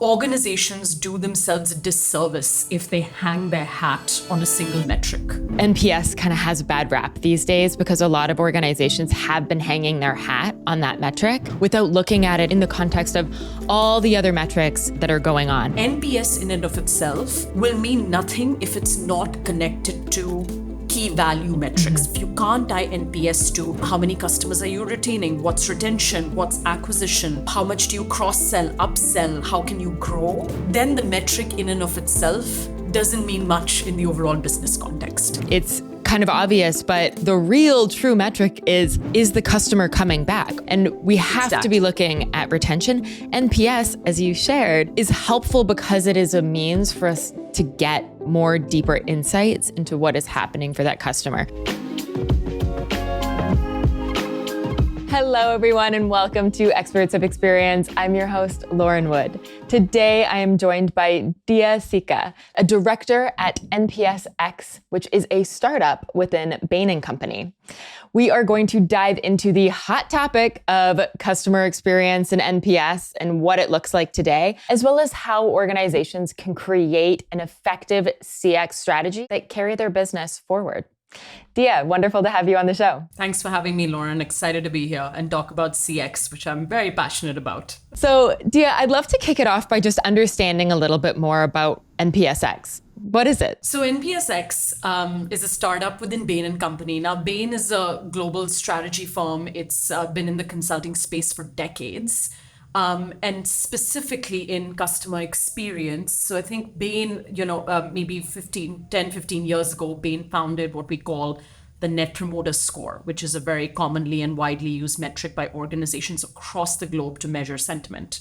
organizations do themselves a disservice if they hang their hat on a single metric. NPS kind of has a bad rap these days because a lot of organizations have been hanging their hat on that metric without looking at it in the context of all the other metrics that are going on. NPS in and of itself will mean nothing if it's not connected to key value metrics. If you can't tie NPS to how many customers are you retaining, what's retention, what's acquisition, how much do you cross-sell, upsell, how can you grow, then the metric in and of itself doesn't mean much in the overall business context. It's kind of obvious, but the real true metric is the customer coming back? And we have to be looking at retention. NPS, as you shared, is helpful because it is a means for us to get more deeper insights into what is happening for that customer. Hello, everyone, and welcome to Experts of Experience. I'm your host, Lauren Wood. Today, I am joined by Diya Sikka, a director at NPSx, which is a startup within Bain Company. We are going to dive into the hot topic of customer experience and NPS and what it looks like today, as well as how organizations can create an effective CX strategy that carry their business forward. Diya, wonderful to have you on the show. Thanks for having me, Lauren. Excited to be here and talk about CX, which I'm very passionate about. So, Diya, I'd love to kick it off by just understanding a little bit more about NPSx. What is it? So NPSx is a startup within Bain Company. Now, Bain is a global strategy firm. It's been in the consulting space for decades. And specifically in customer experience. So I think Bain, maybe 10, 15 years ago, Bain founded what we call the Net Promoter Score, which is a very commonly and widely used metric by organizations across the globe to measure sentiment.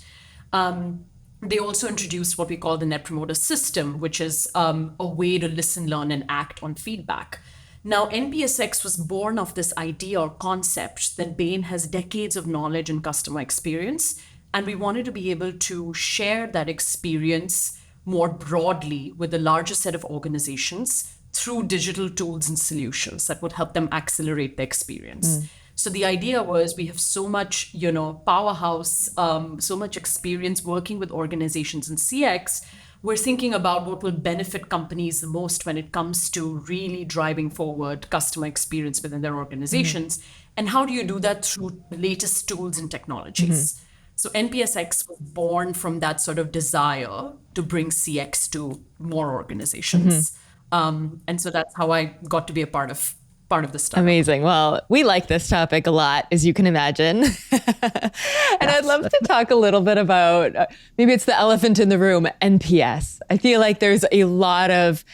They also introduced what we call the Net Promoter System, which is a way to listen, learn, and act on feedback. Now, NPSx was born of this idea or concept that Bain has decades of knowledge in customer experience, and we wanted to be able to share that experience more broadly with a larger set of organizations through digital tools and solutions that would help them accelerate the experience. So the idea was we have so much, powerhouse, so much experience working with organizations in CX. We're thinking about what will benefit companies the most when it comes to really driving forward customer experience within their organizations. And how do you do that through the latest tools and technologies? So NPSx was born from that sort of desire to bring CX to more organizations. And so that's how I got to be a part of the startup. Amazing. Well, we like this topic a lot, as you can imagine. And I'd love to talk a little bit about, maybe it's the elephant in the room, NPS. I feel like there's a lot of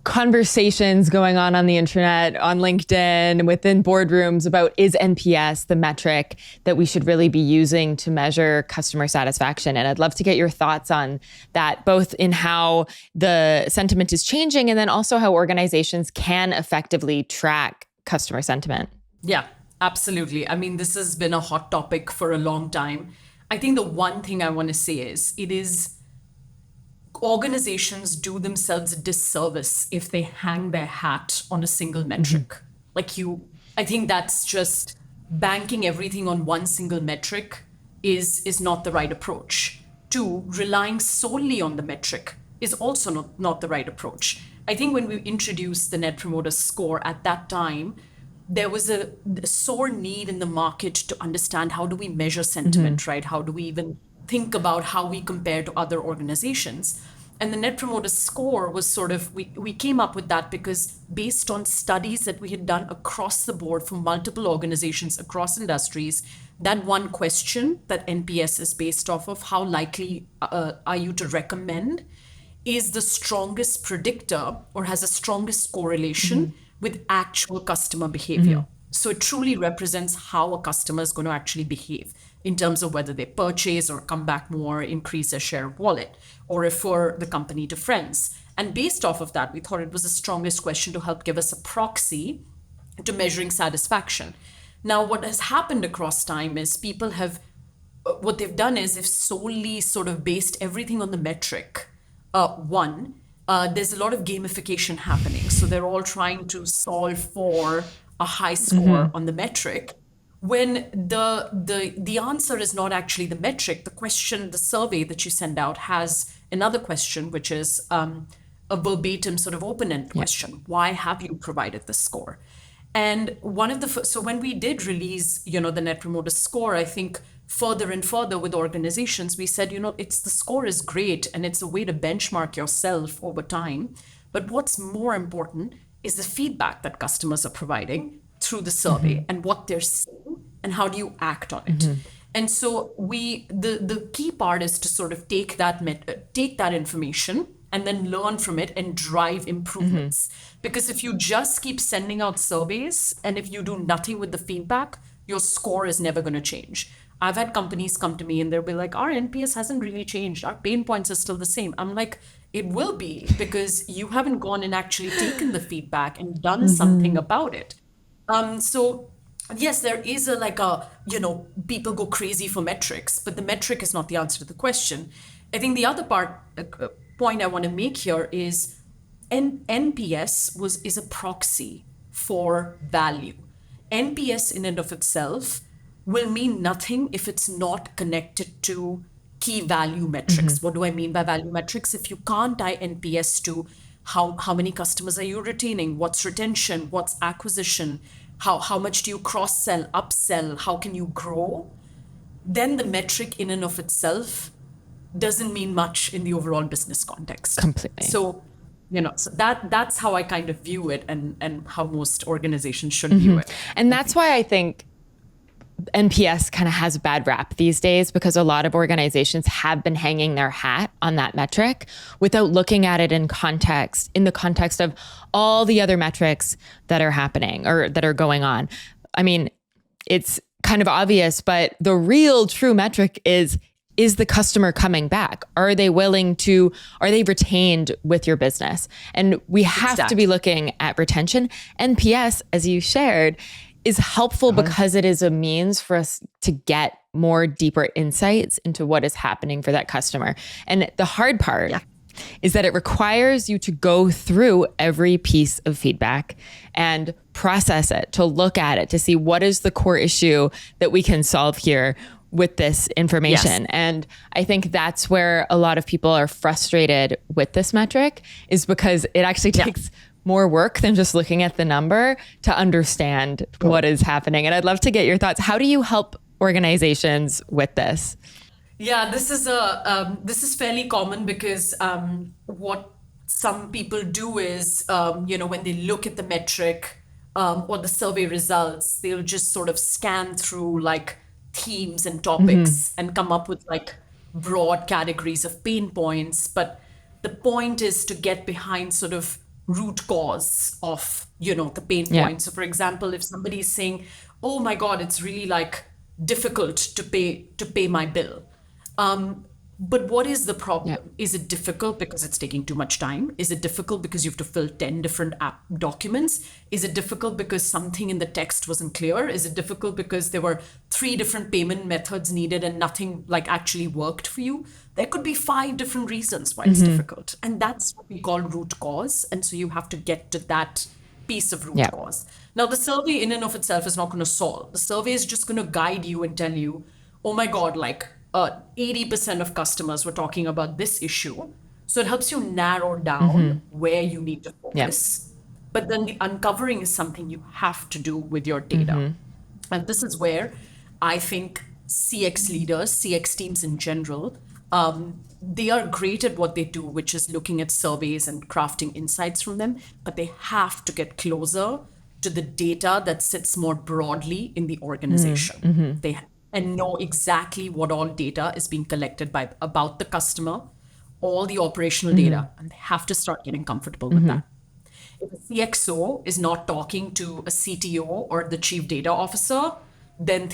conversations going on the internet, on LinkedIn, within boardrooms about, is NPS the metric that we should really be using to measure customer satisfaction? And I'd love to get your thoughts on that, both in how the sentiment is changing and then also how organizations can effectively track customer sentiment. Yeah, absolutely. I mean, this has been a hot topic for a long time. I think the one thing I want to say is organizations do themselves a disservice if they hang their hat on a single metric. I think that's just banking everything on one single metric is not the right approach. Two, relying solely on the metric is also not the right approach. I think when we introduced the Net Promoter Score at that time, there was a sore need in the market to understand, how do we measure sentiment, right? How do we even think about how we compare to other organizations? And the Net Promoter Score was sort of, we came up with that because based on studies that we had done across the board for multiple organizations across industries, that one question that NPS is based off of, how likely are you to recommend, is the strongest predictor or has the strongest correlation with actual customer behavior. So it truly represents how a customer is going to actually behave in terms of whether they purchase or come back more, increase their share of wallet, or refer the company to friends. And based off of that, we thought it was the strongest question to help give us a proxy to measuring satisfaction. Now, what has happened across time is people have, what they've done is they've solely sort of based everything on the metric. There's a lot of gamification happening. So they're all trying to solve for a high score on the metric, when the answer is not actually the metric. The question, the survey that you send out has another question, which is a verbatim sort of open-end question. Why have you provided the score? And one of the so when we did release, the Net Promoter Score, I think further and further with organizations, we said, it's the score is great and it's a way to benchmark yourself over time. But what's more important is the feedback that customers are providing through the survey and what they're seeing and how do you act on it. And so the key part is to sort of take that information and then learn from it and drive improvements. Because if you just keep sending out surveys and if you do nothing with the feedback, your score is never going to change. I've had companies come to me and they'll be like, our NPS hasn't really changed. Our pain points are still the same. I'm like, it will be because you haven't gone and actually taken the feedback and done something about it. So yes, there is people go crazy for metrics, but the metric is not the answer to the question. I think the other point I want to make here is NPS is a proxy for value. NPS in and of itself will mean nothing if it's not connected to key value metrics. What do I mean by value metrics? If you can't tie NPS to how many customers are you retaining, what's retention, what's acquisition, how much do you cross-sell, upsell, how can you grow, then the metric in and of itself doesn't mean much in the overall business context. Completely. So, so that's how I kind of view it and how most organizations should view it. And that's why I think NPS kind of has a bad rap these days, because a lot of organizations have been hanging their hat on that metric without looking at it in the context of all the other metrics that are happening or that are going on. I mean, it's kind of obvious, but the real true metric is the customer coming back? Are they retained with your business? And we have to be looking at retention. NPS, as you shared, is helpful because it is a means for us to get more deeper insights into what is happening for that customer. And the hard part is that it requires you to go through every piece of feedback and process it, to look at it, to see what is the core issue that we can solve here with this information. And I think that's where a lot of people are frustrated with this metric, is because it actually takes more work than just looking at the number to understand what is happening. And I'd love to get your thoughts. How do you help organizations with this? Yeah, this is fairly common because what some people do is, when they look at the metric or the survey results, they'll just sort of scan through like themes and topics and come up with like broad categories of pain points. But the point is to get behind sort of root cause of, the pain points. So for example, if somebody is saying, oh my God, it's really like difficult to pay my bill. But what is the problem? Is it difficult because it's taking too much time? Is it difficult because you have to fill 10 different app documents? Is it difficult because something in the text wasn't clear? Is it difficult because there were 3 different payment methods needed and nothing like actually worked for you? There could be 5 different reasons why it's difficult. And that's what we call root cause. And so you have to get to that piece of root cause. Now, the survey in and of itself is not going to solve. The survey is just going to guide you and tell you, oh my God, like 80% of customers were talking about this issue. So it helps you narrow down where you need to focus. But then the uncovering is something you have to do with your data. And this is where I think CX leaders, CX teams in general, they are great at what they do, which is looking at surveys and crafting insights from them, but they have to get closer to the data that sits more broadly in the organization. And know exactly what all data is being collected about the customer, all the operational data, and they have to start getting comfortable with that. If a CXO is not talking to a CTO or the chief data officer, then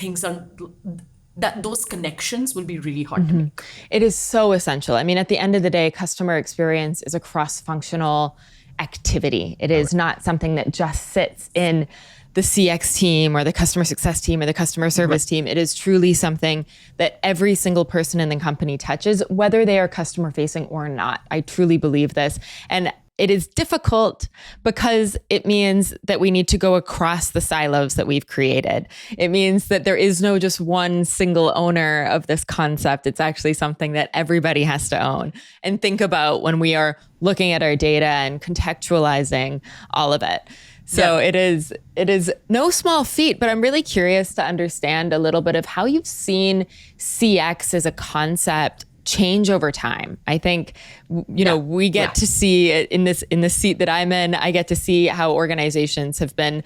those connections will be really hard to make. It is so essential. I mean, at the end of the day, customer experience is a cross-functional activity. It is not something that just sits in the CX team or the customer success team or the customer service team. It is truly something that every single person in the company touches, whether they are customer facing or not. I truly believe this. And it is difficult because it means that we need to go across the silos that we've created. It means that there is no just one single owner of this concept. It's actually something that everybody has to own and think about when we are looking at our data and contextualizing all of it. So it is no small feat, but I'm really curious to understand a little bit of how you've seen CX as a concept change over time. I think, we get to see in the seat that I'm in, I get to see how organizations have been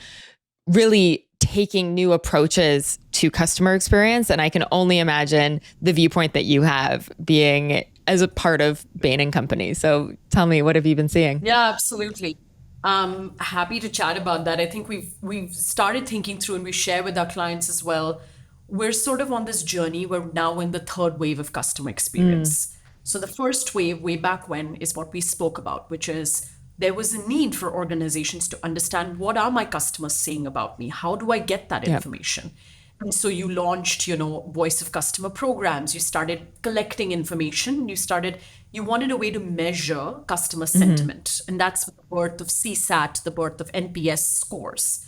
really taking new approaches to customer experience. And I can only imagine the viewpoint that you have being as a part of Bain Company. So tell me, what have you been seeing? Yeah, absolutely. Happy to chat about that. I think we've started thinking through, and we share with our clients as well. We're sort of on this journey. We're now in the third wave of customer experience. So the first wave, way back when, is what we spoke about, which is there was a need for organizations to understand, what are my customers saying about me? How do I get that information? And so you launched, voice of customer programs. You started collecting information. You wanted a way to measure customer sentiment. And that's the birth of CSAT, the birth of NPS scores.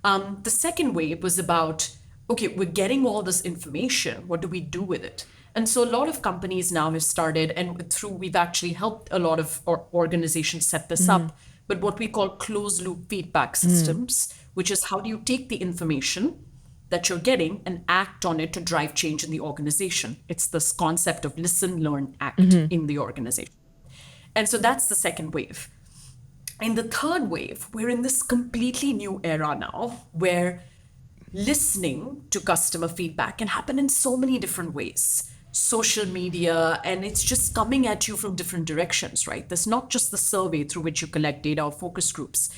The second wave was about, okay, we're getting all this information. What do we do with it? And so a lot of companies now have started, and we've actually helped a lot of organizations set this up, but what we call closed loop feedback systems, which is how do you take the information that you're getting and act on it to drive change in the organization. It's this concept of listen, learn, act in the organization. And so that's the second wave. In the third wave, we're in this completely new era now where listening to customer feedback can happen in so many different ways. Social media, and it's just coming at you from different directions, right? There's not just the survey through which you collect data or focus groups.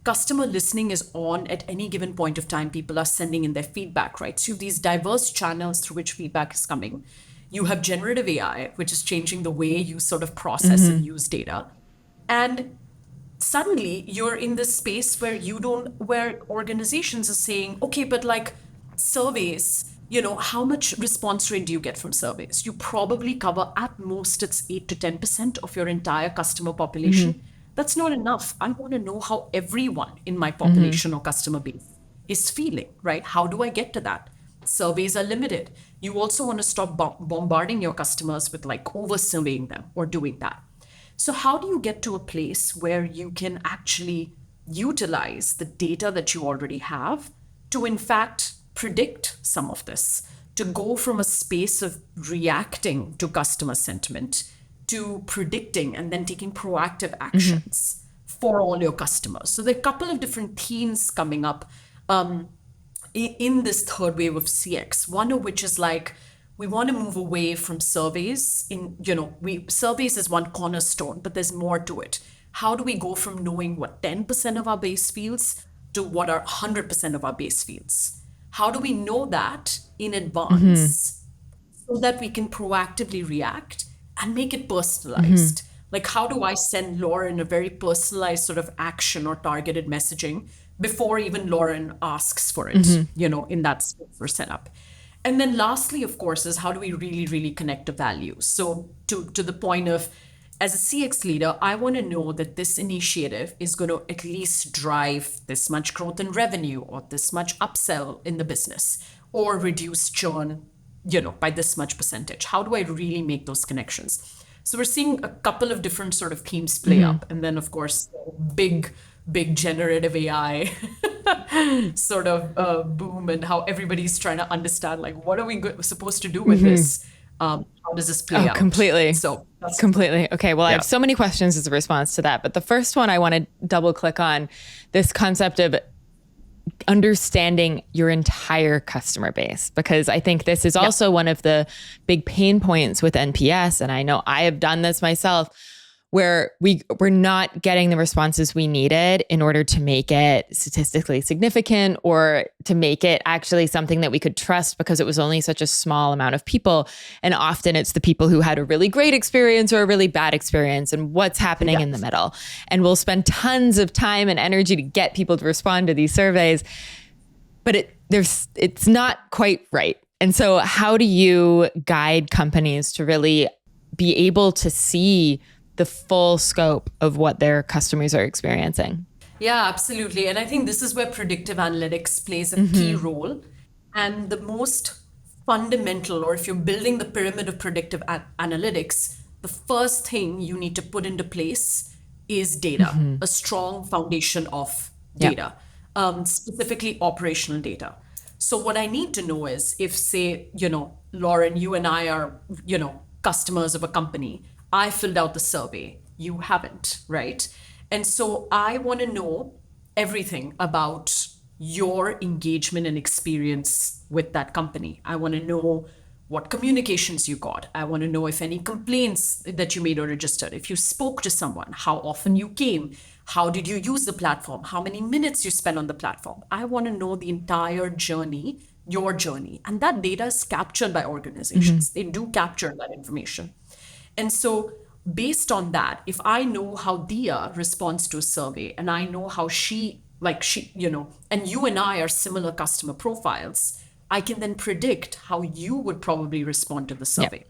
Customer listening is on at any given point of time. People are sending in their feedback, right? So you have these diverse channels through which feedback is coming. You have generative AI, which is changing the way you sort of process and use data. And suddenly you're in this space where organizations are saying, okay, but like surveys, how much response rate do you get from surveys? You probably cover at most it's 8 to 10% of your entire customer population. That's not enough. I want to know how everyone in my population or customer base is feeling, right? How do I get to that? Surveys are limited. You also want to stop bombarding your customers with like over surveying them or doing that. So how do you get to a place where you can actually utilize the data that you already have to in fact predict some of this, to go from a space of reacting to customer sentiment to predicting and then taking proactive actions for all your customers? So there are a couple of different themes coming up in this third wave of CX. One of which is like, we want to move away from surveys. Surveys is one cornerstone, but there's more to it. How do we go from knowing what 10% of our base feels to what are 100% of our base feels? How do we know that in advance so that we can proactively react and make it personalized? Like, how do I send Lauren a very personalized sort of action or targeted messaging before even Lauren asks for it, in that space or setup? And then lastly, of course, is how do we really, really connect to value? So to the point of, as a CX leader, I want to know that this initiative is going to at least drive this much growth in revenue or this much upsell in the business or reduce churn, by this much percentage. How do I really make those connections? So we're seeing a couple of different sort of themes play up. And then, of course, big generative AI sort of boom, and how everybody's trying to understand, like, what are we supposed to do with this? How does this play out? Completely. So completely. Okay. Well, I have so many questions as a response to that. But the first one I want to double click on, this concept of understanding your entire customer base, because I think this is also one of the big pain points with NPS. And I know I have done this myself, where we're not getting the responses we needed in order to make it statistically significant or to make it actually something that we could trust, because it was only such a small amount of people. And often it's the people who had a really great experience or a really bad experience, and what's happening in the middle. And we'll spend tons of time and energy to get people to respond to these surveys, but it's not quite right. And so how do you guide companies to really be able to see the full scope of what their customers are experiencing. Yeah, absolutely. And I think this is where predictive analytics plays a key role. And the most fundamental, or if you're building the pyramid of predictive analytics, the first thing you need to put into place is data, a strong foundation of data, specifically operational data. So what I need to know is if, say, Lauren, you and I are, customers of a company, I filled out the survey, you haven't, right? And so I want to know everything about your engagement and experience with that company. I want to know what communications you got. I want to know if any complaints that you made or registered, if you spoke to someone, how often you came, how did you use the platform, how many minutes you spent on the platform. I want to know the entire journey, your journey. And that data is captured by organizations. They do capture that information. And so based on that, if I know how Diya responds to a survey and I know how and you and I are similar customer profiles, I can then predict how you would probably respond to the survey.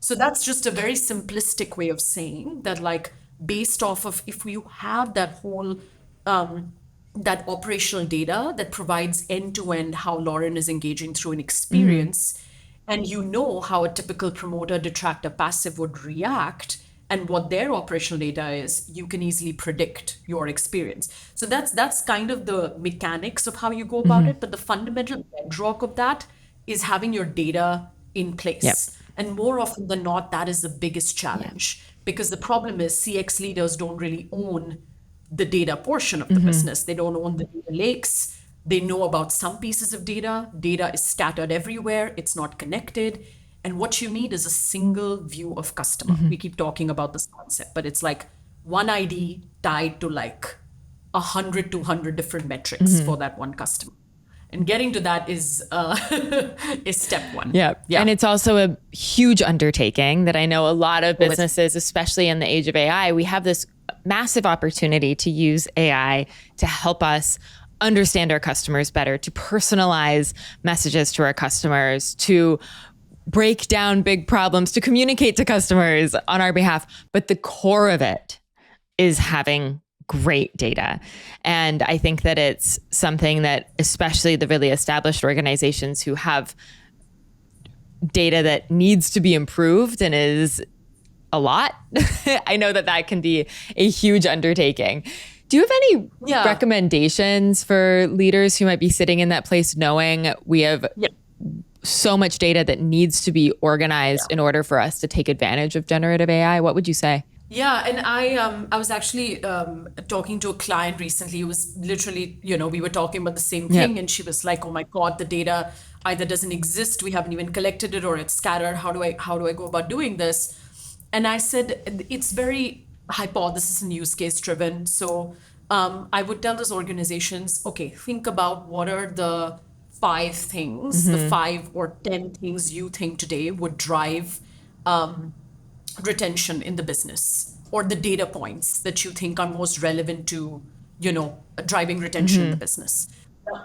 So that's just a very simplistic way of saying that, like, based off of if you have that whole that operational data that provides end-to-end how Lauren is engaging through an experience, and you know how a typical promoter, detractor, passive would react and what their operational data is, you can easily predict your experience. So that's kind of the mechanics of how you go about it. But the fundamental bedrock of that is having your data in place. And more often than not, that is the biggest challenge, because the problem is CX leaders don't really own the data portion of the business. They don't own the data lakes. They know about some pieces of data. Data is scattered everywhere. It's not connected. And what you need is a single view of customer. We keep talking about this concept, but it's like one ID tied to like 100, 200 different metrics for that one customer. And getting to that is step one. Yeah. And it's also a huge undertaking that I know a lot of businesses, especially in the age of AI, we have this massive opportunity to use AI to help us understand our customers better, to personalize messages to our customers, to break down big problems, to communicate to customers on our behalf. But the core of it is having great data. And I think that it's something that especially the really established organizations who have data that needs to be improved and is a lot, I know that that can be a huge undertaking. Do you have any recommendations for leaders who might be sitting in that place knowing we have so much data that needs to be organized in order for us to take advantage of generative AI? What would you say? Yeah, and I was actually talking to a client recently. It was literally, we were talking about the same thing, and she was like, "Oh my God, the data either doesn't exist, we haven't even collected it, or it's scattered. How do I go about doing this?" And I said, it's very hypothesis and use case driven. So I would tell those organizations, okay, think about what are the 5 things, the 5 or 10 things you think today would drive retention in the business, or the data points that you think are most relevant to, driving retention in the business.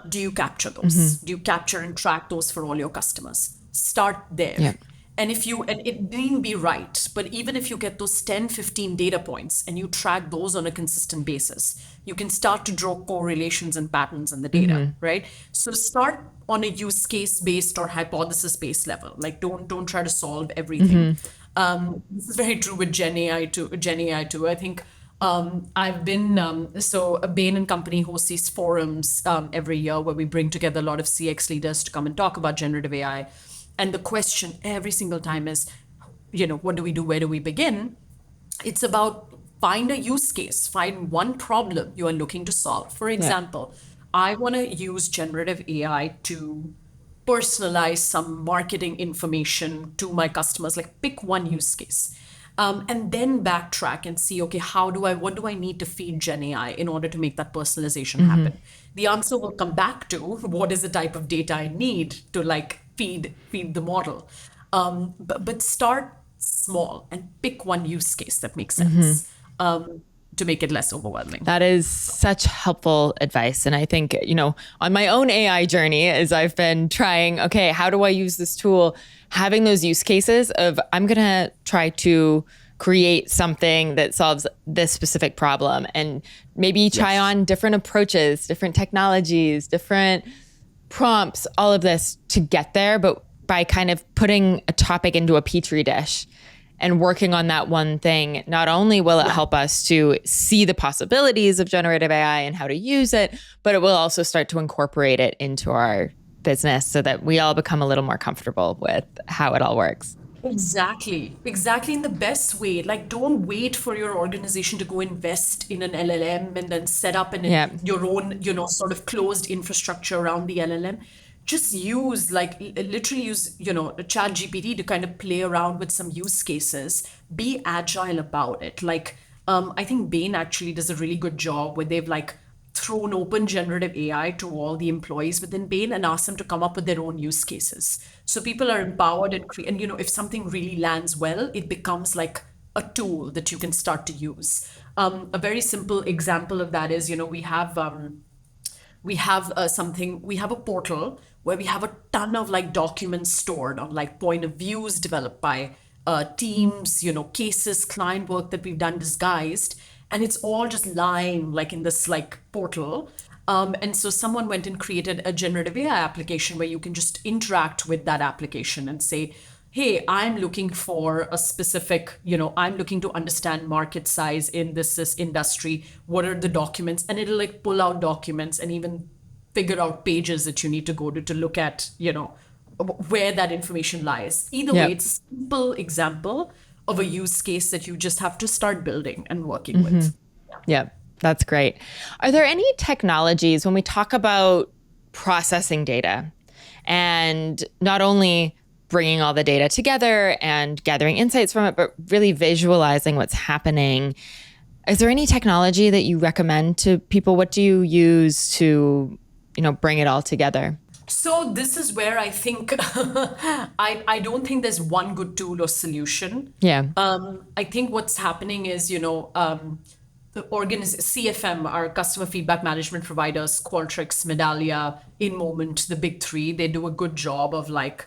Do you capture those? Do you capture and track those for all your customers? Start there. Yeah. And it needn't be right, but even if you get those 10, 15 data points and you track those on a consistent basis, you can start to draw correlations and patterns in the data, right? So start on a use case based or hypothesis based level. Like don't try to solve everything. This is very true with Gen AI too. I think I've been, so Bain Company hosts these forums every year where we bring together a lot of CX leaders to come and talk about generative AI. And the question every single time is, what do we do? Where do we begin? It's about find a use case, find one problem you are looking to solve. For example, I want to use generative AI to personalize some marketing information to my customers, like pick one use case. And then backtrack and see, okay, what do I need to feed Gen AI in order to make that personalization happen? The answer will come back to what is the type of data I need to feed the model. But start small and pick one use case that makes sense to make it less overwhelming. That is such helpful advice. And I think, on my own AI journey, as I've been trying, okay, how do I use this tool? Having those use cases of I'm going to try to create something that solves this specific problem, and maybe try on different approaches, different technologies, different prompts, all of this to get there. But by kind of putting a topic into a petri dish and working on that one thing, not only will it help us to see the possibilities of generative AI and how to use it, but it will also start to incorporate it into our business so that we all become a little more comfortable with how it all works. Exactly. Exactly in the best way. Like, don't wait for your organization to go invest in an LLM and then set up your own, sort of closed infrastructure around the LLM. Just use, like, literally use, the chat GPT to kind of play around with some use cases. Be agile about it. Like, I think Bain actually does a really good job where they've like thrown open generative AI to all the employees within Bain and asked them to come up with their own use cases. So people are empowered and if something really lands well, it becomes like a tool that you can start to use. A very simple example of that is, we have a portal where we have a ton of like documents stored on like point of views developed by teams, cases, client work that we've done disguised. And it's all just lying like in this like portal. And so someone went and created a generative AI application where you can just interact with that application and say, hey, I'm looking for a specific, I'm looking to understand market size in this industry. What are the documents? And it'll like pull out documents and even figure out pages that you need to go to look at, where that information lies. Either way, it's a simple example of a use case that you just have to start building and working with. Yeah, that's great. Are there any technologies when we talk about processing data and not only bringing all the data together and gathering insights from it, but really visualizing what's happening? Is there any technology that you recommend to people? What do you use to, bring it all together? So this is where I think I don't think there's one good tool or solution. Yeah. I think what's happening is, the CFM, our customer feedback management providers, Qualtrics, Medallia, InMoment, the big three, they do a good job of like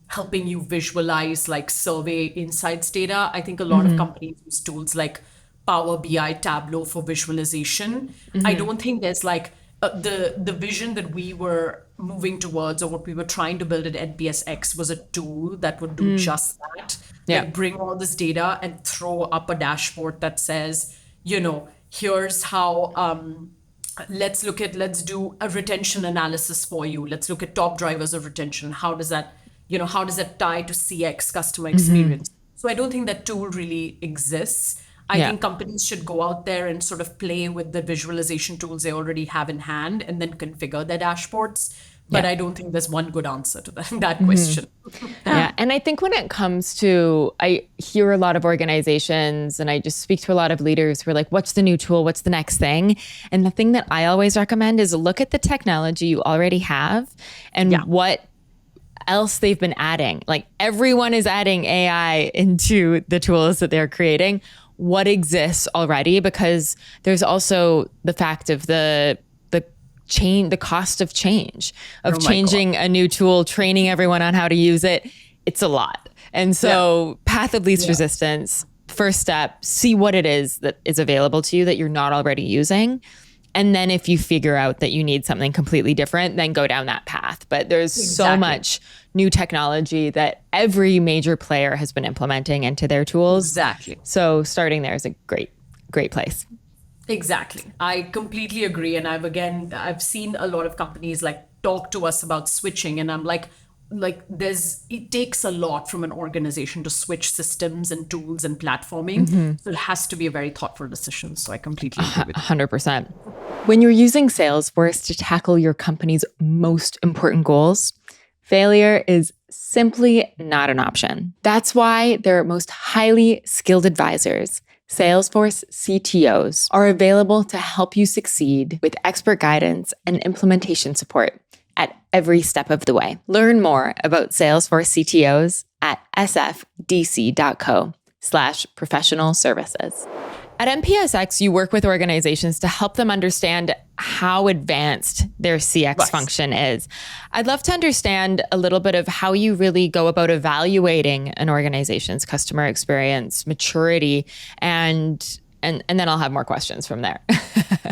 helping you visualize like survey insights data. I think a lot of companies use tools like Power BI, Tableau for visualization. I don't think there's like the vision that we were moving towards, or what we were trying to build at NPSx, was a tool that would do just that. Yeah. Like bring all this data and throw up a dashboard that says, here's how, let's do a retention analysis for you. Let's look at top drivers of retention. How does that tie to CX, customer experience? So I don't think that tool really exists. I think companies should go out there and sort of play with the visualization tools they already have in hand and then configure their dashboards. But I don't think there's one good answer to that question. Yeah. And I think when it comes to, I hear a lot of organizations and I just speak to a lot of leaders who are like, what's the new tool? What's the next thing? And the thing that I always recommend is look at the technology you already have and what else they've been adding. Like everyone is adding AI into the tools that they're creating. What exists already? Because there's also the fact of the cost of change, of changing a new tool, training everyone on how to use it. It's a lot. And so path of least resistance, first step, see what it is that is available to you that you're not already using. And then if you figure out that you need something completely different, then go down that path. But there's so much new technology that every major player has been implementing into their tools. Exactly. So starting there is a great place. Exactly. I completely agree. And I've seen a lot of companies like talk to us about switching, and I'm like it takes a lot from an organization to switch systems and tools and platforming. So it has to be a very thoughtful decision. So I completely agree with you. 100%. When you're using Salesforce to tackle your company's most important goals, failure is simply not an option. That's why their most highly skilled advisors, Salesforce CTOs, are available to help you succeed with expert guidance and implementation support at every step of the way. Learn more about Salesforce CTOs at sfdc.co/professional services. At NPSx, you work with organizations to help them understand how advanced their CX function is. I'd love to understand a little bit of how you really go about evaluating an organization's customer experience, maturity, and then I'll have more questions from there.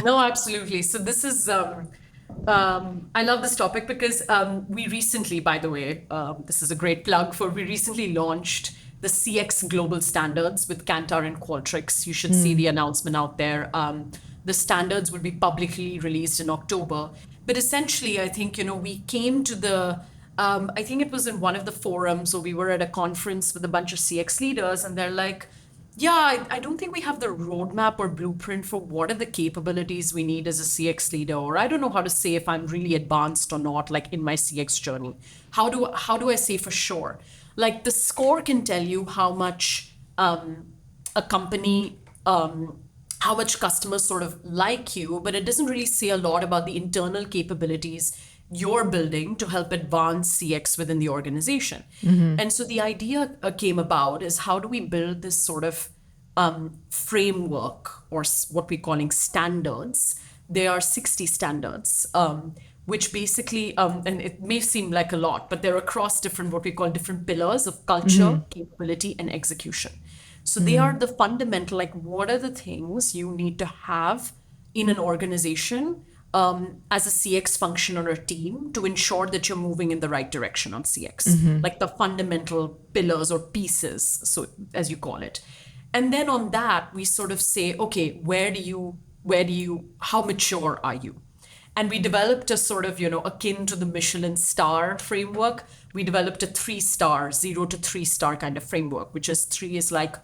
No, absolutely. So this is, I love this topic because we recently, by the way, this is a great plug we recently launched the CX Global Standards with Kantar and Qualtrics. You should see the announcement out there. The standards will be publicly released in October. But essentially, I think, we came to I think it was in one of the forums, or we were at a conference with a bunch of CX leaders, and they're like, yeah, I don't think we have the roadmap or blueprint for what are the capabilities we need as a CX leader, or I don't know how to say if I'm really advanced or not, like in my CX journey. How do I say for sure? Like the score can tell you how much a company, how much customers sort of like you, but it doesn't really say a lot about the internal capabilities you're building to help advance CX within the organization. And so the idea came about is how do we build this sort of framework or what we're calling standards. There are 60 standards, which basically, and it may seem like a lot, but they're across what we call different pillars of culture, capability, and execution. So they are the fundamental, like what are the things you need to have in an organization as a CX function or a team to ensure that you're moving in the right direction on CX, like the fundamental pillars or pieces, so as you call it. And then on that, we sort of say, okay, how mature are you? And we developed a sort of, akin to the Michelin star framework. We developed a 3-star, 0 to 3-star kind of framework, which is 3 is like,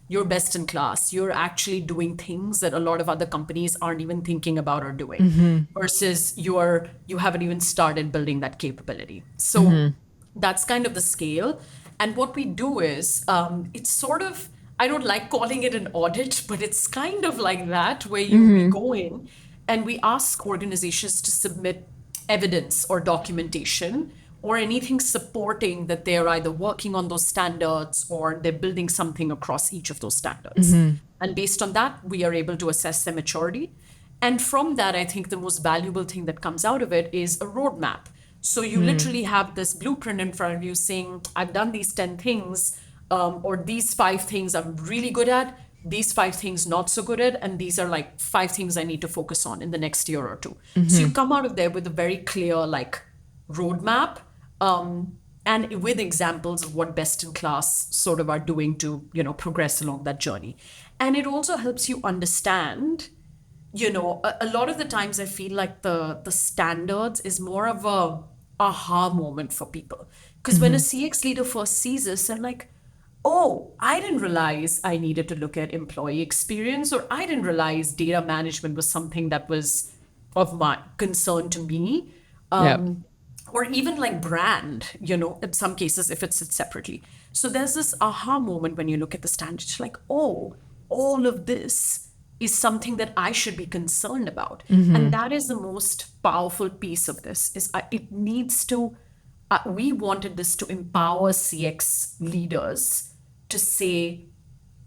you're best in class. You're actually doing things that a lot of other companies aren't even thinking about or doing, versus you haven't even started building that capability. So that's kind of the scale. And what we do is, it's sort of, I don't like calling it an audit, but it's kind of like that, where we go in and we ask organizations to submit evidence or documentation or anything supporting that they're either working on those standards or they're building something across each of those standards. And based on that, we are able to assess their maturity. And from that, I think the most valuable thing that comes out of it is a roadmap. So you literally have this blueprint in front of you saying, I've done these 10 things, or these 5 things I'm really good at, these 5 things not so good at, and these are like 5 things I need to focus on in the next year or 2. So you come out of there with a very clear like roadmap, and with examples of what best in class sort of are doing to, progress along that journey. And it also helps you understand, a lot of the times I feel like the standards is more of a aha moment for people. Because when a CX leader first sees this, they're like, oh, I didn't realize I needed to look at employee experience, or I didn't realize data management was something that was of my concern to me. Or even like brand, in some cases, if it's separately. So there's this aha moment when you look at the standards, like, oh, all of this is something that I should be concerned about. And that is the most powerful piece of this, is it needs to, we wanted this to empower CX leaders to say,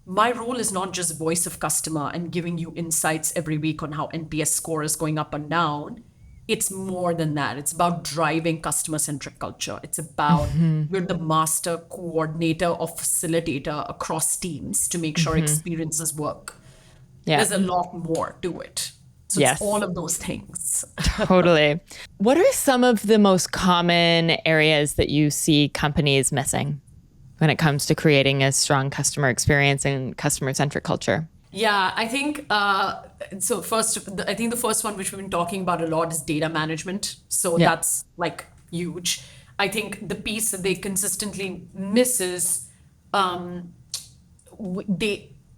my role is not just voice of customer and giving you insights every week on how NPS score is going up and down. It's more than that. It's about driving customer-centric culture. It's about we're the master coordinator or facilitator across teams to make sure experiences work. There's a lot more to it. So it's all of those things. Totally. What are some of the most common areas that you see companies missing when it comes to creating a strong customer experience and customer-centric culture? Yeah, I think, so first, I think the first one, which we've been talking about a lot, is data management. So that's like huge. I think the piece that they consistently miss is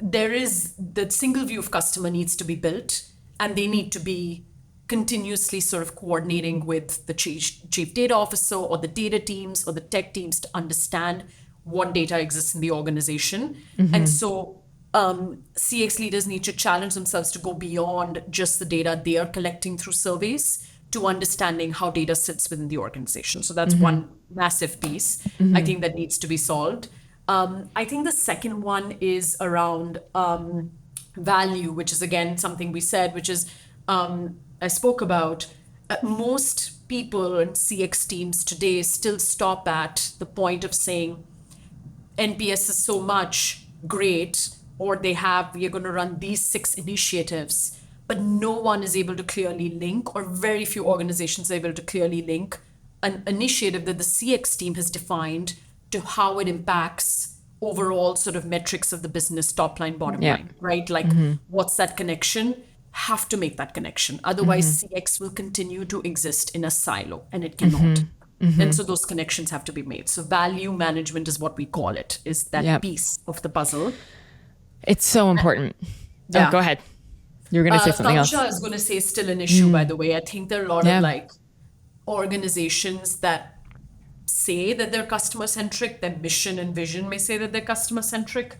there is the single view of customer needs to be built, and they need to be continuously sort of coordinating with the chief data officer or the data teams or the tech teams to understand what data exists in the organization. And so CX leaders need to challenge themselves to go beyond just the data they are collecting through surveys to understanding how data sits within the organization. So that's one massive piece, I think, that needs to be solved. I think the second one is around value, which is again something we said, which is I spoke about. Most people and CX teams today still stop at the point of saying NPS is so much great, or we are going to run these 6 initiatives, but no one is able to clearly link, or very few organizations are able to clearly link an initiative that the CX team has defined to how it impacts overall sort of metrics of the business, top line, bottom line, right? Like, what's that connection? Have to make that connection. Otherwise, CX will continue to exist in a silo, and it cannot. And so those connections have to be made. So value management is what we call it, is that piece of the puzzle. It's so important. Oh, go ahead. You were going to say something else. Culture, I was going to say, is still an issue, by the way. I think there are a lot of like organizations that say that they're customer centric, their mission and vision may say that they're customer centric,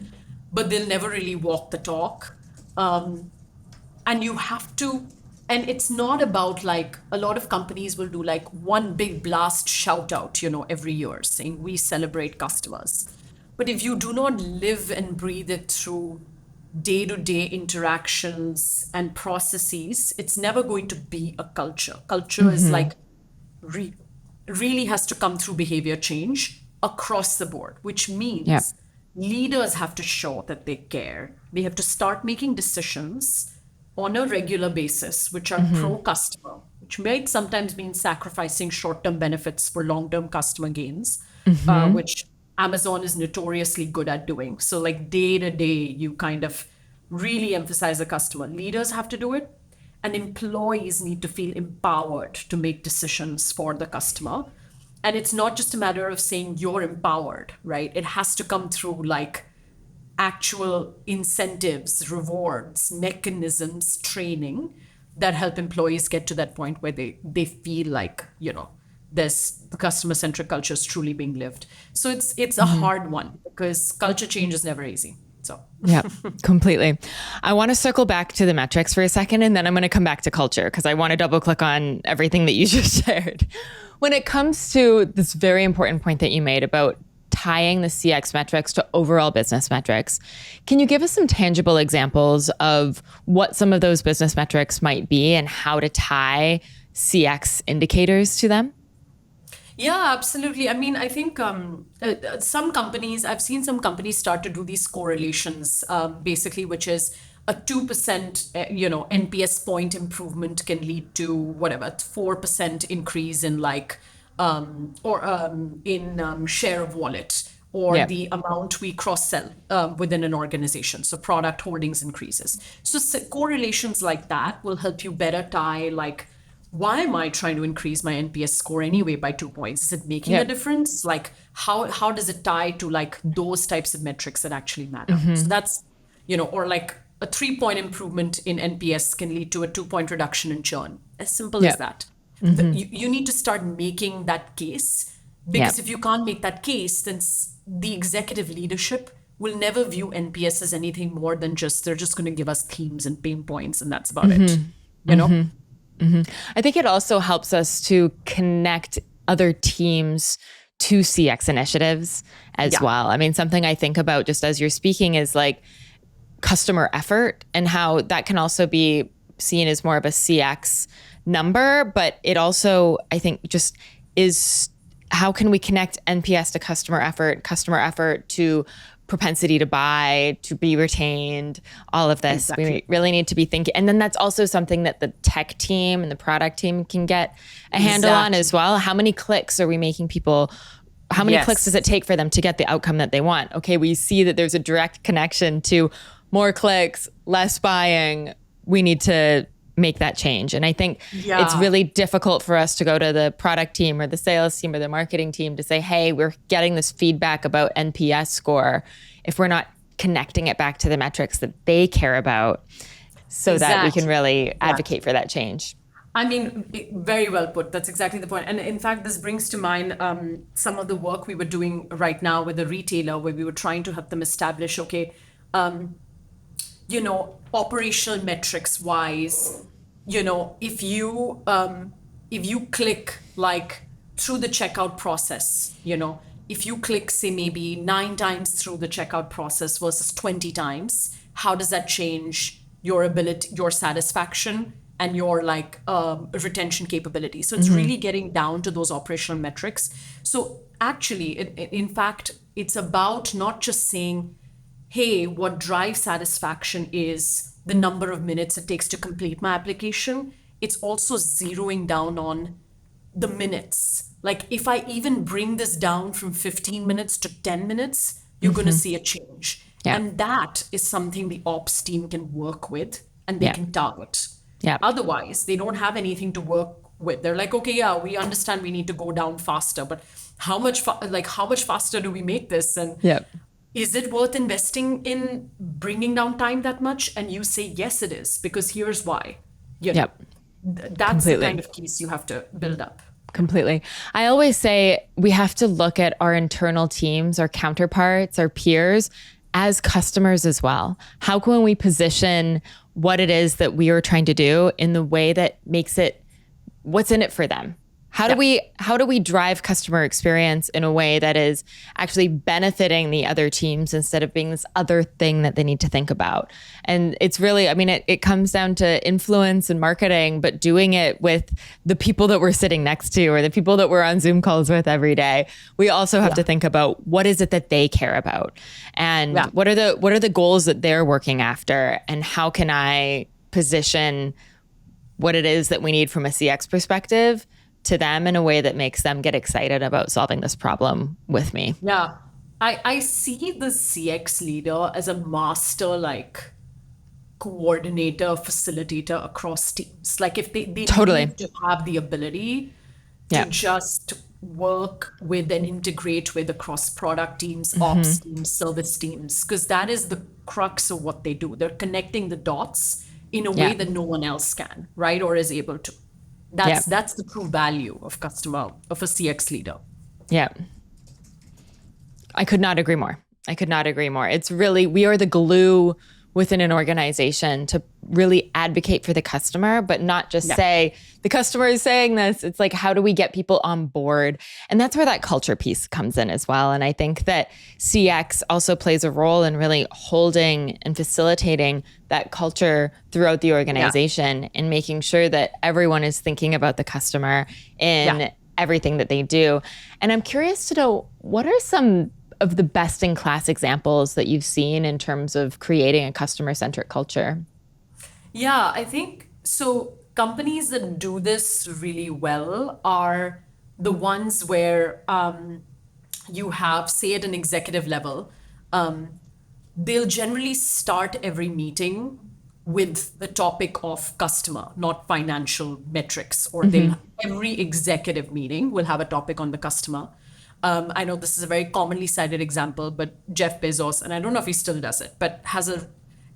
but they'll never really walk the talk. And you have to, and it's not about like, a lot of companies will do like one big blast shout out, every year saying we celebrate customers. But if you do not live and breathe it through day-to-day interactions and processes, it's never going to be a culture. Culture is like, really has to come through behavior change across the board, which means leaders have to show that they care. They have to start making decisions on a regular basis, which are pro-customer, which might sometimes mean sacrificing short-term benefits for long-term customer gains, which Amazon is notoriously good at doing. So like day to day, you kind of really emphasize the customer. Leaders have to do it, and employees need to feel empowered to make decisions for the customer. And it's not just a matter of saying you're empowered, right? It has to come through like actual incentives, rewards, mechanisms, training that help employees get to that point where they feel like, this customer-centric culture is truly being lived. So it's a hard one, because culture change is never easy. So yeah, completely. I want to circle back to the metrics for a second, and then I'm going to come back to culture, because I want to double click on everything that you just shared. When it comes to this very important point that you made about tying the CX metrics to overall business metrics, can you give us some tangible examples of what some of those business metrics might be and how to tie CX indicators to them? Yeah, absolutely. I mean, I think I've seen some companies start to do these correlations, basically, which is a 2%, NPS point improvement can lead to whatever, 4% increase in share of wallet, or the amount we cross-sell within an organization. So product holdings increases. So correlations like that will help you better tie like, why am I trying to increase my NPS score anyway by 2 points? Is it making a difference? Like how does it tie to like those types of metrics that actually matter? So that's, or like a 3-point improvement in NPS can lead to a 2-point reduction in churn. As simple as that. You need to start making that case, because if you can't make that case, then the executive leadership will never view NPS as anything more than they're just going to give us themes and pain points, and that's about it. I think it also helps us to connect other teams to CX initiatives as well. I mean, something I think about just as you're speaking is like customer effort, and how that can also be seen as more of a CX number, but it also, I think, just is how can we connect NPS to customer effort to propensity to buy, to be retained, all of this. Exactly. We really need to be thinking. And then that's also something that the tech team and the product team can get a handle on as well. How many clicks are we making people? How many clicks does it take for them to get the outcome that they want? Okay, we see that there's a direct connection to more clicks, less buying. We need to make that change. And I think it's really difficult for us to go to the product team or the sales team or the marketing team to say, hey, we're getting this feedback about NPS score, if we're not connecting it back to the metrics that they care about, so that we can really advocate for that change. I mean, very well put. That's exactly the point. And in fact, this brings to mind some of the work we were doing right now with a retailer, where we were trying to help them establish, operational metrics wise, if you click like through the checkout process, if you click say maybe 9 times through the checkout process versus 20 times, how does that change your ability, your satisfaction, and your like retention capability. So it's really getting down to those operational metrics. So actually, in fact, it's about not just saying, hey, what drives satisfaction is the number of minutes it takes to complete my application. It's also zeroing down on the minutes. Like if I even bring this down from 15 minutes to 10 minutes, you're going to see a change. Yeah. And that is something the ops team can work with and they Yeah. can target. Yeah. Otherwise, they don't have anything to work with. They're like, okay, yeah, we understand we need to go down faster, but how much faster do we make this? And Yeah. is it worth investing in bringing down time that much? And you say, yes, it is, because here's why. You know, Yep. that's Completely. the kind of case you have to build up. Completely. I always say we have to look at our internal teams, our counterparts, our peers as customers as well. How can we position what it is that we are trying to do in the way that makes it what's in it for them? How do we drive customer experience in a way that is actually benefiting the other teams instead of being this other thing that they need to think about? And it's really, I mean, it comes down to influence and marketing, but doing it with the people that we're sitting next to or the people that we're on Zoom calls with every day. We also have to think about what is it that they care about and what are the goals that they're working after, and how can I position what it is that we need from a CX perspective to them in a way that makes them get excited about solving this problem with me. Yeah. I see the CX leader as a master, like coordinator, facilitator across teams. Like if they Totally. need to have the ability to just work with and integrate with across product teams, ops teams, service teams, because that is the crux of what they do. They're connecting the dots in a way that no one else can, right? Or is able to. That's the true value of a CX leader. Yeah. I could not agree more. It's really, we are the glue within an organization to really advocate for the customer, but not just say, the customer is saying this. It's like, how do we get people on board? And that's where that culture piece comes in as well. And I think that CX also plays a role in really holding and facilitating that culture throughout the organization and making sure that everyone is thinking about the customer in everything that they do. And I'm curious to know, what are some of the best in class examples that you've seen in terms of creating a customer-centric culture? Yeah, I think so. Companies that do this really well are the ones where you have, say, at an executive level, they'll generally start every meeting with the topic of customer, not financial metrics, or every executive meeting will have a topic on the customer. I know this is a very commonly cited example, but Jeff Bezos, and I don't know if he still does it, but has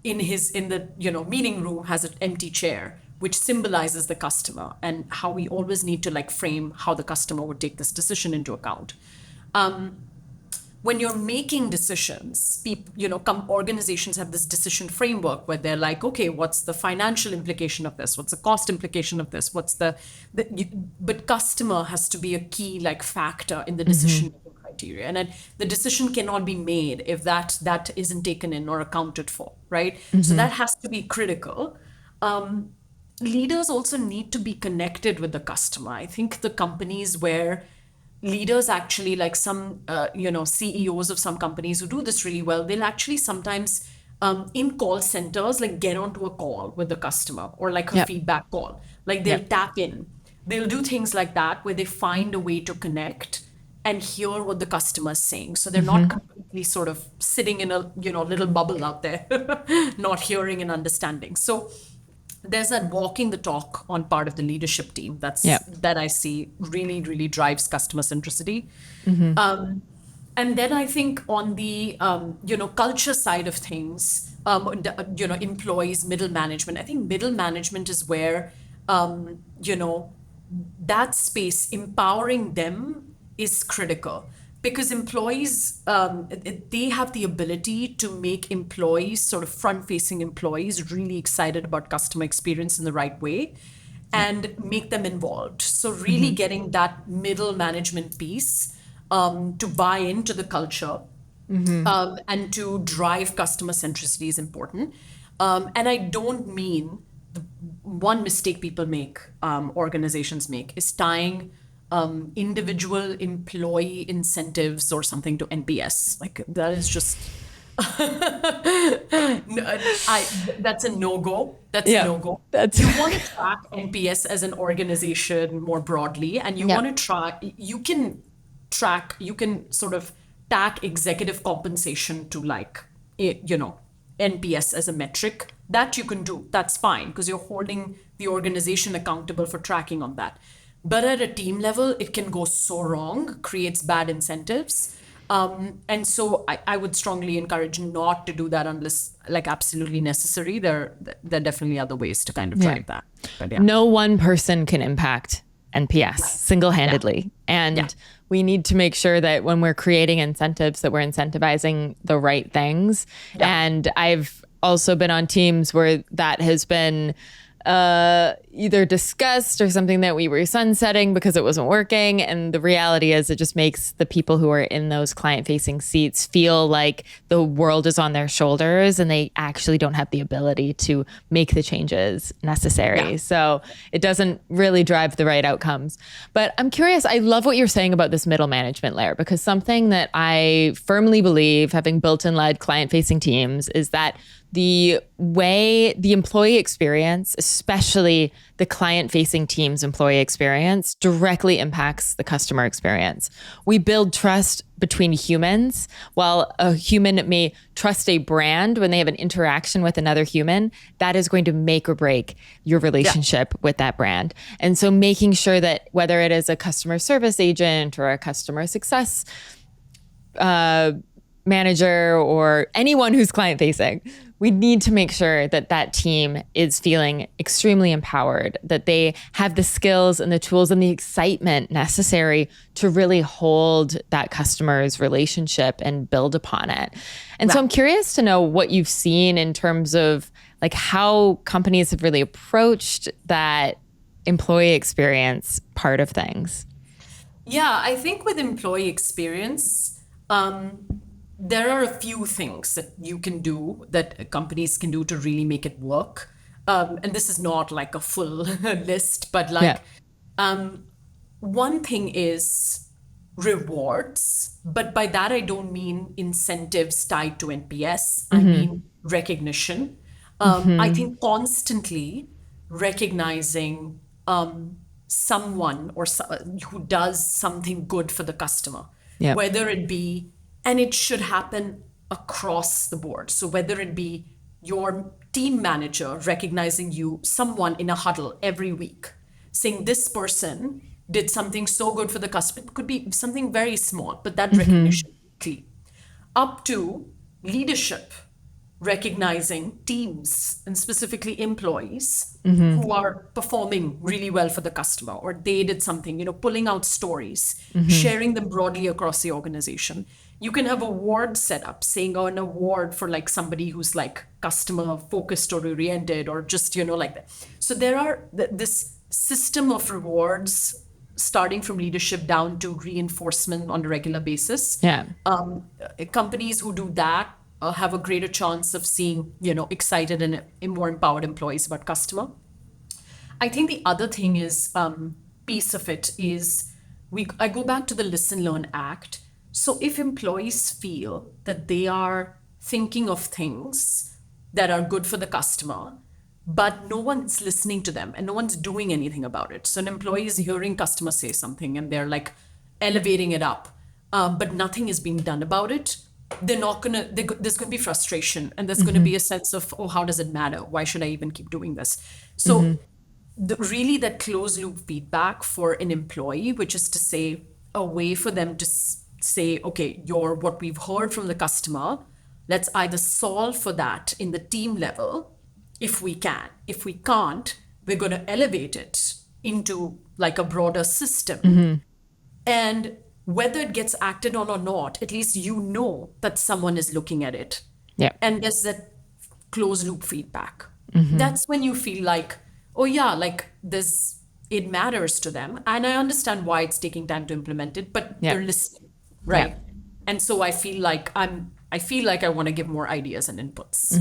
in the meeting room has an empty chair, which symbolizes the customer and how we always need to like frame how the customer would take this decision into account. When you're making decisions, organizations have this decision framework where they're like, okay, what's the financial implication of this? What's the cost implication of this? But customer has to be a key like factor in the decision criteria. And the decision cannot be made if that isn't taken in or accounted for, right? So that has to be critical. Leaders also need to be connected with the customer. I think the companies where leaders actually, like some CEOs of some companies who do this really well, they'll actually sometimes in call centers like get onto a call with the customer or like a feedback call. Like they'll tap in. They'll do things like that where they find a way to connect and hear what the customer is saying. So they're not completely sort of sitting in a little bubble out there, not hearing and understanding. So there's that walking the talk on part of the leadership team that I see really, really drives customer centricity. And then I think on the culture side of things, employees, middle management. I think middle management is where that space, empowering them is critical. Because employees, they have the ability to make employees, sort of front-facing employees, really excited about customer experience in the right way and make them involved. So really getting that middle management piece to buy into the culture and to drive customer centricity is important. And I don't mean the one mistake people make, organizations make, is tying individual employee incentives or something to NPS. Like that is just that's a no-go. That's a no-go. You want to track NPS as an organization more broadly, and you want to you can sort of tack executive compensation to like, NPS as a metric. That you can do. That's fine because you're holding the organization accountable for tracking on that. But at a team level, it can go so wrong, creates bad incentives. And so I would strongly encourage not to do that unless like absolutely necessary. There are definitely other ways to kind of drive that. But No one person can impact NPS single-handedly. And we need to make sure that when we're creating incentives, that we're incentivizing the right things. And I've also been on teams where that has been either discussed or something that we were sunsetting because it wasn't working. And the reality is it just makes the people who are in those client-facing seats feel like the world is on their shoulders and they actually don't have the ability to make the changes necessary. So it doesn't really drive the right outcomes. But I'm curious, I love what you're saying about this middle management layer, because something that I firmly believe, having built and led client-facing teams, is that the way the employee experience, especially the client-facing team's employee experience, directly impacts the customer experience. We build trust between humans. While a human may trust a brand when they have an interaction with another human, that is going to make or break your relationship with that brand. And so making sure that whether it is a customer service agent or a customer success manager or anyone who's client-facing, we need to make sure that that team is feeling extremely empowered, that they have the skills and the tools and the excitement necessary to really hold that customer's relationship and build upon it. And so I'm curious to know what you've seen in terms of like how companies have really approached that employee experience part of things. Yeah, I think with employee experience, there are a few things that you can do, that companies can do to really make it work. And this is not like a full list, but like one thing is rewards. But by that, I don't mean incentives tied to NPS. I mean recognition. I think constantly recognizing someone who does something good for the customer, whether it be, and it should happen across the board. So whether it be your team manager recognizing someone in a huddle every week, saying this person did something so good for the customer, it could be something very small, but that recognition, up to leadership recognizing teams and specifically employees who are performing really well for the customer, or they did something, pulling out stories, sharing them broadly across the organization. You can have awards set up, saying an award for like somebody who's like customer focused or oriented, or just, like that. So there are this system of rewards starting from leadership down to reinforcement on a regular basis. Companies who do that have a greater chance of seeing, excited and more empowered employees about customer. I think the other thing is, piece of it is, I go back to the Listen, Learn, Act. So if employees feel that they are thinking of things that are good for the customer, but no one's listening to them and no one's doing anything about it. So an employee is hearing customer say something and they're like elevating it up, but nothing is being done about it. There's going to be frustration, and there's going to be a sense of, oh, how does it matter? Why should I even keep doing this? So really that closed loop feedback for an employee, which is to say a way for them to say, okay, what we've heard from the customer, let's either solve for that in the team level if we can. If we can't, we're going to elevate it into like a broader system. And whether it gets acted on or not, at least that someone is looking at it. And there's that closed loop feedback. That's when you feel like, oh yeah, like it matters to them. And I understand why it's taking time to implement it, but they're listening, right? And so I feel like I want to give more ideas and inputs.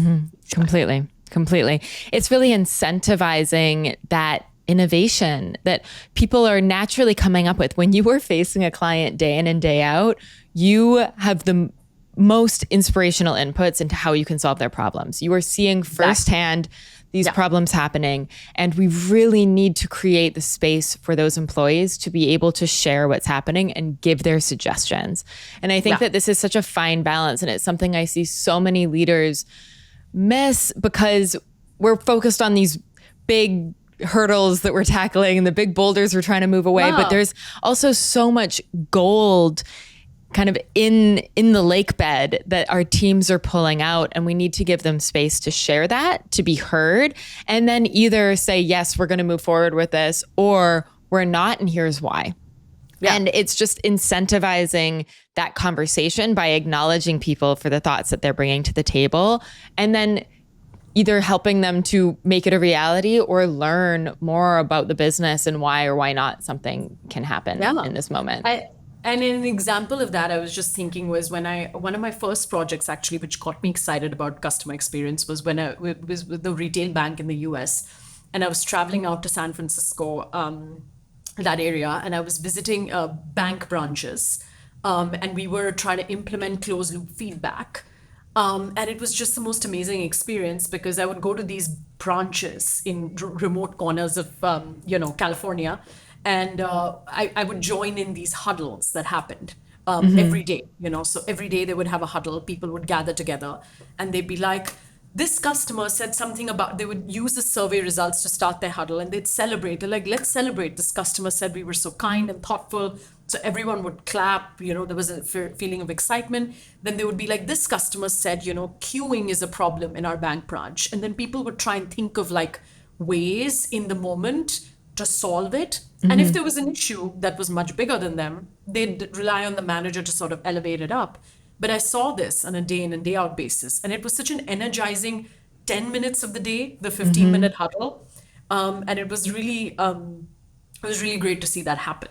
Completely. It's really incentivizing that innovation that people are naturally coming up with. When you are facing a client day in and day out, you have the most inspirational inputs into how you can solve their problems. You are seeing firsthand these problems happening, and we really need to create the space for those employees to be able to share what's happening and give their suggestions. And I think that this is such a fine balance, and it's something I see so many leaders miss because we're focused on these big hurdles that we're tackling and the big boulders we're trying to move away. But there's also so much gold kind of in the lake bed that our teams are pulling out, and we need to give them space to share that, to be heard, and then either say, yes, we're going to move forward with this, or we're not, and here's why. And it's just incentivizing that conversation by acknowledging people for the thoughts that they're bringing to the table, and then either helping them to make it a reality or learn more about the business and why or why not something can happen in this moment. And an example of that I was just thinking was one of my first projects actually, which got me excited about customer experience, was when I was with the retail bank in the US, and I was traveling out to San Francisco, that area, and I was visiting bank branches, and we were trying to implement closed loop feedback. And it was just the most amazing experience because I would go to these branches in remote corners of, California, and I would join in these huddles that happened every day, So every day they would have a huddle, people would gather together, and they'd be like, this customer said something about, they would use the survey results to start their huddle, and they'd celebrate. They're like, let's celebrate. This customer said we were so kind and thoughtful. So everyone would clap, there was a feeling of excitement. Then they would be like, this customer said, queuing is a problem in our bank branch. And then people would try and think of like ways in the moment to solve it. And if there was an issue that was much bigger than them, they'd rely on the manager to sort of elevate it up. But I saw this on a day in and day out basis. And it was such an energizing 10 minutes of the day, the 15-minute huddle. And it was really great to see that happen,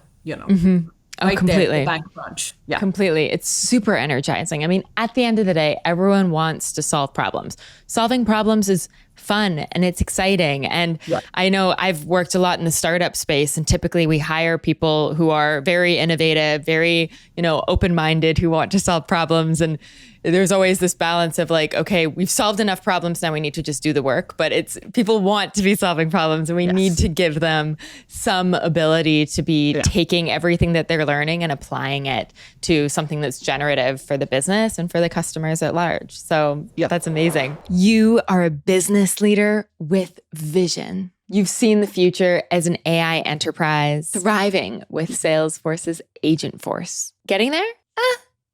Right completely. There, the bank branch. Yeah. Completely. It's super energizing. I mean, at the end of the day, everyone wants to solve problems. Solving problems is fun and it's exciting. And I know I've worked a lot in the startup space, and typically we hire people who are very innovative, very, open-minded, who want to solve problems. And there's always this balance of like, okay, we've solved enough problems, now we need to just do the work. But it's people want to be solving problems, and we need to give them some ability to be taking everything that they're learning and applying it to something that's generative for the business and for the customers at large. So that's amazing. You are a business leader with vision. You've seen the future as an AI enterprise thriving with Salesforce's Agentforce. Getting there?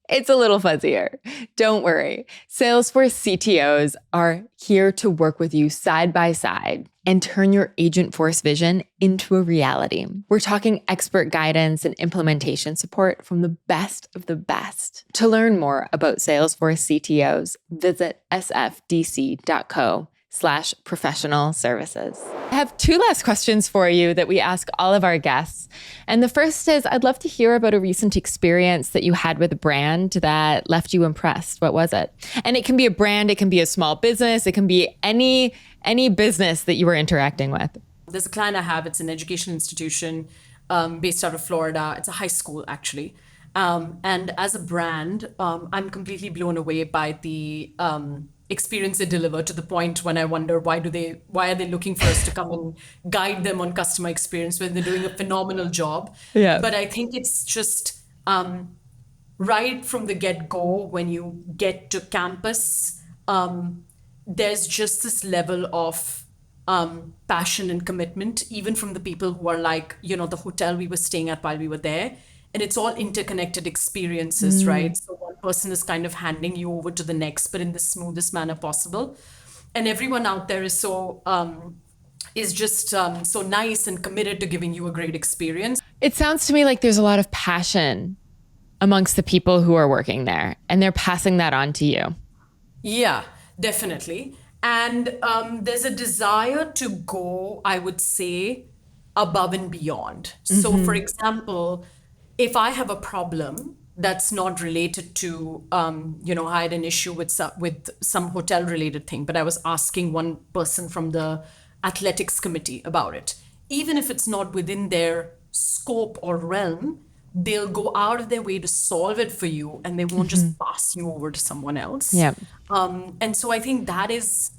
It's a little fuzzier. Don't worry. Salesforce CTOs are here to work with you side by side and turn your Agentforce vision into a reality. We're talking expert guidance and implementation support from the best of the best. To learn more about Salesforce CTOs, visit sfdc.co/professional services. I have two last questions for you that we ask all of our guests. And the first is, I'd love to hear about a recent experience that you had with a brand that left you impressed. What was it? And it can be a brand, it can be a small business, it can be any business that you were interacting with. There's a client I have, it's an education institution based out of Florida. It's a high school, actually. And as a brand, I'm completely blown away by the experience they deliver, to the point when I wonder why are they looking for us to come and guide them on customer experience when they're doing a phenomenal job. But I think it's just right from the get-go, when you get to campus, there's just this level of passion and commitment, even from the people who are like, the hotel we were staying at while we were there. And it's all interconnected experiences, right? So one person is kind of handing you over to the next, but in the smoothest manner possible. And everyone out there is so nice and committed to giving you a great experience. It sounds to me like there's a lot of passion amongst the people who are working there, and they're passing that on to you. Yeah, definitely. And there's a desire to go, I would say, above and beyond. So for example, if I have a problem, that's not related to, I had an issue with some hotel related thing, but I was asking one person from the athletics committee about it. Even if it's not within their scope or realm, they'll go out of their way to solve it for you, and they won't just pass you over to someone else. Yeah. And so I think that's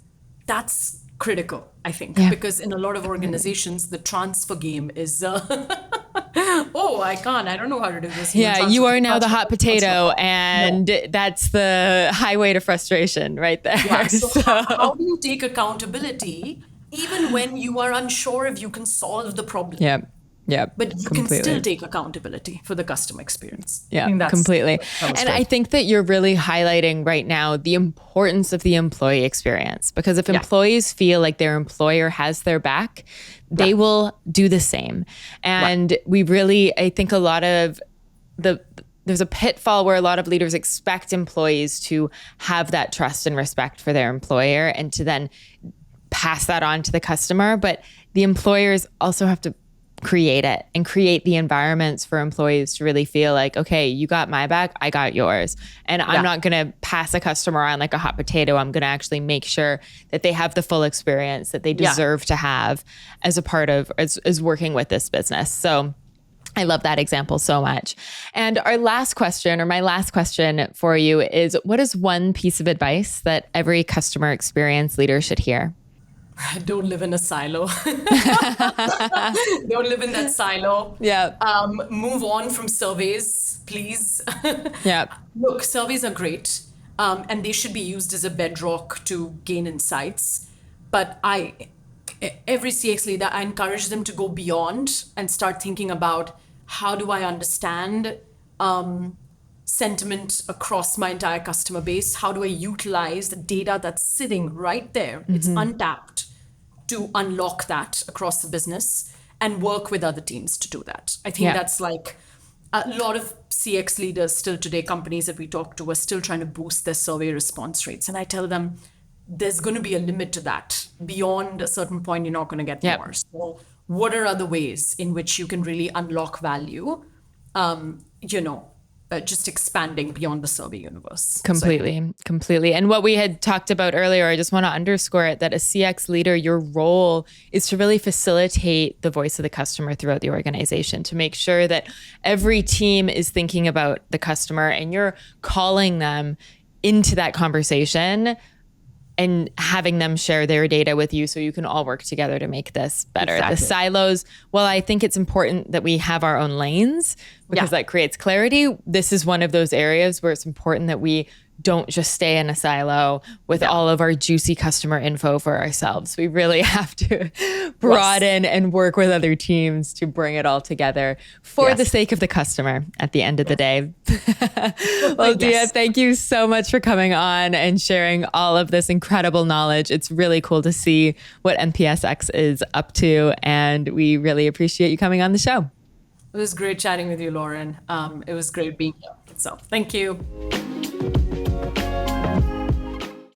critical, I think, Yeah. because in a lot of organizations, the transfer game is, oh, I don't know how to do this. Yeah, you are now the hot potato, transfer. and that's the highway to frustration right there. Yeah. So how do you take accountability even when you are unsure if you can solve the problem? Yeah. Yeah. But you completely. can still take accountability for the customer experience. I Yeah, think completely. that was And great. I think that you're really highlighting right now the importance of the employee experience, because if employees feel like their employer has their back, they will do the same. And we really, I think a lot of there's a pitfall where a lot of leaders expect employees to have that trust and respect for their employer and to then pass that on to the customer. But the employers also have to create it and create the environments for employees to really feel like, okay, you got my back, I got yours. And I'm not going to pass a customer on like a hot potato. I'm going to actually make sure that they have the full experience that they deserve to have as a part of, as working with this business. So I love that example so much. And our last question, or my last question for you is, what is one piece of advice that every customer experience leader should hear? Don't live in a silo. Don't live in that silo. Yeah. Move on from surveys, please. Yeah. Look, surveys are great, and they should be used as a bedrock to gain insights. But every CX leader, I encourage them to go beyond and start thinking about, how do I understand sentiment across my entire customer base? How do I utilize the data that's sitting right there? It's untapped, to unlock that across the business and work with other teams to do that. I think that's like a lot of CX leaders still today, companies that we talk to, are still trying to boost their survey response rates. And I tell them, there's going to be a limit to that. Beyond a certain point, you're not going to get more. So what are other ways in which you can really unlock value? Just expanding beyond the survey universe. Completely. And what we had talked about earlier, I just want to underscore it, that a CX leader, your role is to really facilitate the voice of the customer throughout the organization, to make sure that every team is thinking about the customer and you're calling them into that conversation and having them share their data with you so you can all work together to make this better. Exactly. The silos, well, I think it's important that we have our own lanes because that creates clarity. This is one of those areas where it's important that we don't just stay in a silo with all of our juicy customer info for ourselves. We really have to broaden and work with other teams to bring it all together for the sake of the customer at the end of the day. Well, Diya, thank you so much for coming on and sharing all of this incredible knowledge. It's really cool to see what NPSx is up to, and we really appreciate you coming on the show. It was great chatting with you, Lauren. It was great being here. So thank you.